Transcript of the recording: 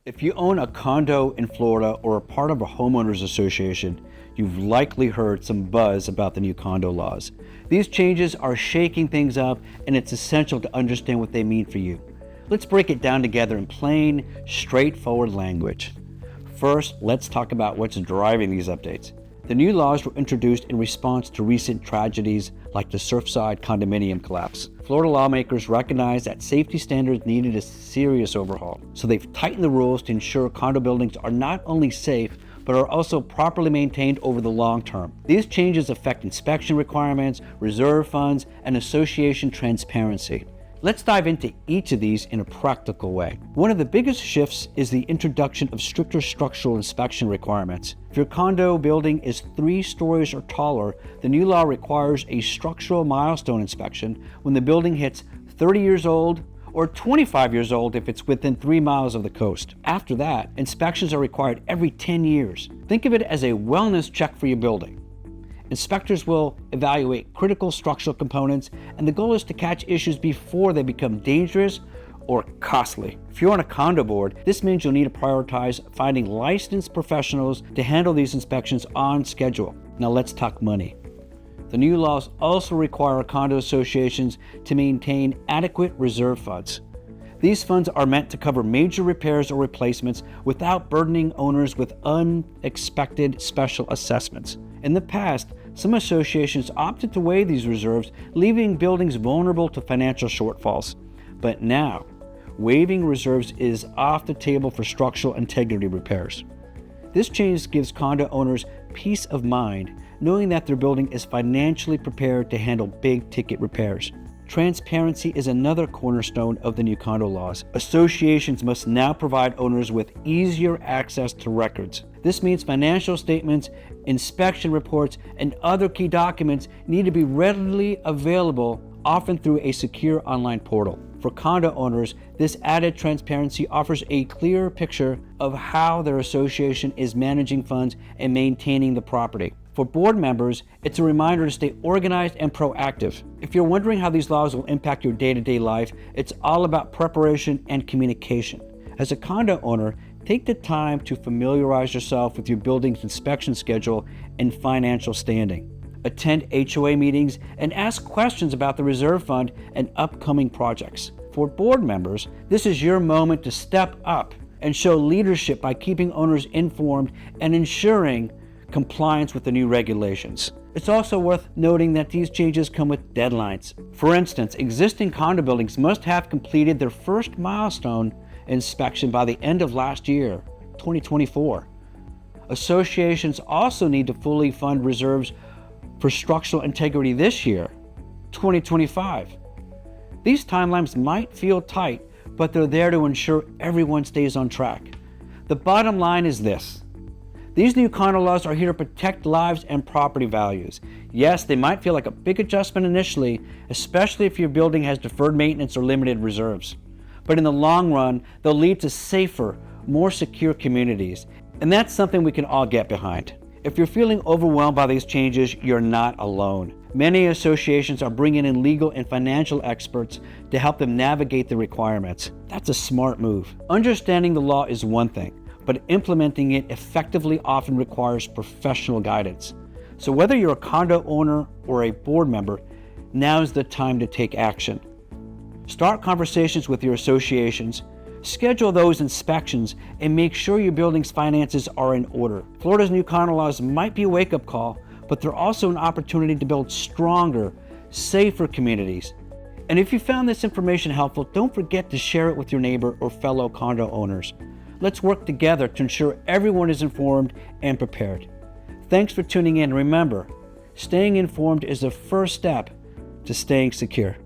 If you own a condo in Florida or are part of a homeowners association, you've likely heard some buzz about the new condo laws. These changes are shaking things up, and it's essential to understand what they mean for you. Let's break it down together in plain, straightforward language. First, let's talk about what's driving these updates. The new laws were introduced in response to recent tragedies like the Surfside condominium collapse. Florida lawmakers recognized that safety standards needed a serious overhaul, so they've tightened the rules to ensure condo buildings are not only safe, but are also properly maintained over the long term. These changes affect inspection requirements, reserve funds, and association transparency. Let's dive into each of these in a practical way. One of the biggest shifts is the introduction of stricter structural inspection requirements. If your condo building is 3 stories or taller, the new law requires a structural milestone inspection when the building hits 30 years old or 25 years old if it's within 3 miles of the coast. After that, inspections are required every 10 years. Think of it as a wellness check for your building. Inspectors will evaluate critical structural components, and the goal is to catch issues before they become dangerous or costly. If you're on a condo board, this means you'll need to prioritize finding licensed professionals to handle these inspections on schedule. Now let's talk money. The new laws also require condo associations to maintain adequate reserve funds. These funds are meant to cover major repairs or replacements without burdening owners with unexpected special assessments. In the past, some associations opted to waive these reserves, leaving buildings vulnerable to financial shortfalls. But now, waiving reserves is off the table for structural integrity repairs. This change gives condo owners peace of mind, knowing that their building is financially prepared to handle big-ticket repairs. Transparency is another cornerstone of the new condo laws. Associations must now provide owners with easier access to records. This means financial statements, inspection reports, and other key documents need to be readily available, often through a secure online portal. For condo owners, this added transparency offers a clearer picture of how their association is managing funds and maintaining the property. For board members, it's a reminder to stay organized and proactive. If you're wondering how these laws will impact your day-to-day life, it's all about preparation and communication. As a condo owner, take the time to familiarize yourself with your building's inspection schedule and financial standing. Attend HOA meetings and ask questions about the reserve fund and upcoming projects. For board members, this is your moment to step up and show leadership by keeping owners informed and ensuring compliance with the new regulations. It's also worth noting that these changes come with deadlines. For instance, existing condo buildings must have completed their first milestone inspection by the end of last year, 2024. Associations also need to fully fund reserves for structural integrity this year, 2025. These timelines might feel tight, but they're there to ensure everyone stays on track. The bottom line is this: these new condo laws are here to protect lives and property values. Yes, they might feel like a big adjustment initially, especially if your building has deferred maintenance or limited reserves. But in the long run, they'll lead to safer, more secure communities. And that's something we can all get behind. If you're feeling overwhelmed by these changes, you're not alone. Many associations are bringing in legal and financial experts to help them navigate the requirements. That's a smart move. Understanding the law is one thing, but implementing it effectively often requires professional guidance. So whether you're a condo owner or a board member, now's the time to take action. Start conversations with your associations, schedule those inspections, and make sure your building's finances are in order. Florida's new condo laws might be a wake-up call, but they're also an opportunity to build stronger, safer communities. And if you found this information helpful, don't forget to share it with your neighbor or fellow condo owners. Let's work together to ensure everyone is informed and prepared. Thanks for tuning in. Remember, staying informed is the first step to staying secure.